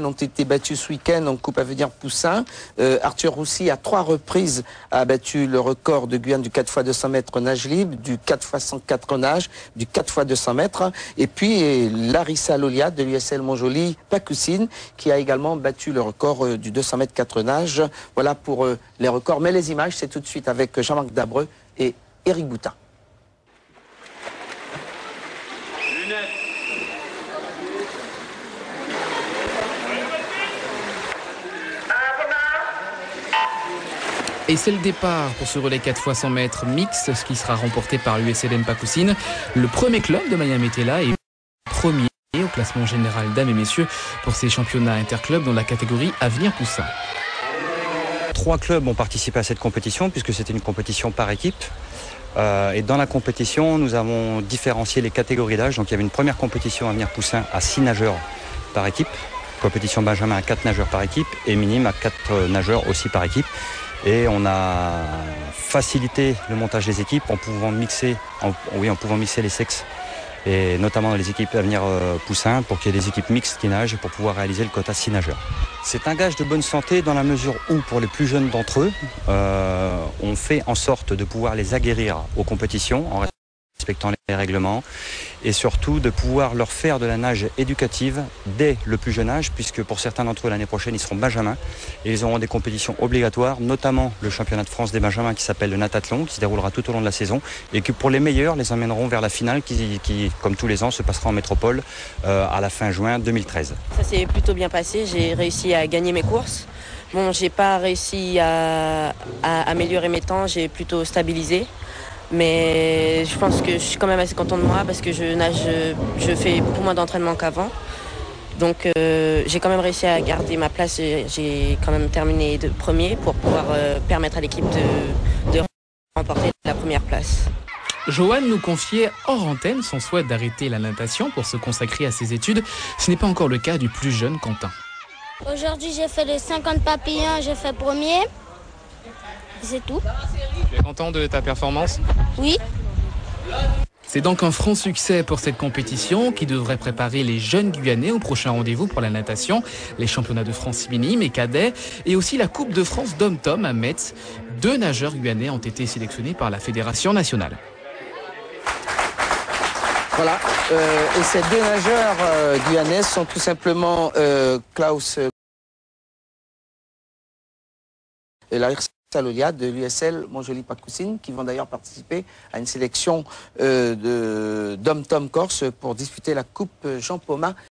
ont été battus ce week-end en Coupe Avenir Poussin. Arthur Roussy, à 3 reprises, a battu le record de Guyane du 4x200 mètres nage libre, du 4x104 nage, du 4x200 mètres. Et puis Larissa Lolia de l'USL Montjoly Pacoussine, qui a également battu le record du 200 mètres 4 nage. Voilà pour les records. Mais les images, c'est tout de suite avec Jean-Marc Dabreux et Éric Boutin. Et c'est le départ pour ce relais 4x100 mètres mixte, ce qui sera remporté par l'USLM Pacoussine. Le premier club de Maya-Metella est premier au classement général dames et messieurs pour ces championnats interclubs dans la catégorie Avenir Poussin. 3 clubs ont participé à cette compétition puisque c'était une compétition par équipe. Et dans la compétition, nous avons différencié les catégories d'âge. Donc il y avait une première compétition Avenir Poussin à 6 nageurs par équipe, compétition Benjamin à 4 nageurs par équipe et minime à 4 nageurs aussi par équipe. Et on a facilité le montage des équipes en pouvant mixer les sexes, et notamment dans les équipes Avenir Poussin, pour qu'il y ait des équipes mixtes qui nagent et pour pouvoir réaliser le quota 6 nageurs. C'est un gage de bonne santé dans la mesure où, pour les plus jeunes d'entre eux, on fait en sorte de pouvoir les aguerrir aux compétitions en respectant les règlements, et surtout de pouvoir leur faire de la nage éducative dès le plus jeune âge, puisque pour certains d'entre eux l'année prochaine ils seront benjamins et ils auront des compétitions obligatoires, notamment le championnat de France des benjamins qui s'appelle le natathlon, qui se déroulera tout au long de la saison et qui pour les meilleurs les emmèneront vers la finale qui comme tous les ans se passera en métropole à la fin juin 2013. Ça s'est plutôt bien passé, j'ai réussi à gagner mes courses. Bon, j'ai pas réussi à améliorer mes temps, j'ai plutôt stabilisé. Mais je pense que je suis quand même assez contente de moi parce que je fais beaucoup moins d'entraînement qu'avant. Donc j'ai quand même réussi à garder ma place. J'ai quand même terminé de premier pour pouvoir permettre à l'équipe de remporter la première place. Joanne nous confiait hors antenne son souhait d'arrêter la natation pour se consacrer à ses études. Ce n'est pas encore le cas du plus jeune Quentin. Aujourd'hui j'ai fait les 50 papillons, j'ai fait premier. C'est tout. Tu es content de ta performance? Oui. C'est donc un franc succès pour cette compétition qui devrait préparer les jeunes Guyanais au prochain rendez-vous pour la natation, les championnats de France minimes et cadets et aussi la Coupe de France d'Hommes-Tom à Metz. 2 nageurs guyanais ont été sélectionnés par la Fédération nationale. Voilà, et ces 2 nageurs guyanais sont tout simplement Klaus et Larissa Lolia de l'USL Montjoly Pacoussine, qui vont d'ailleurs participer à une sélection d'Hommes-Tom Corse pour disputer la Coupe Jean Paumat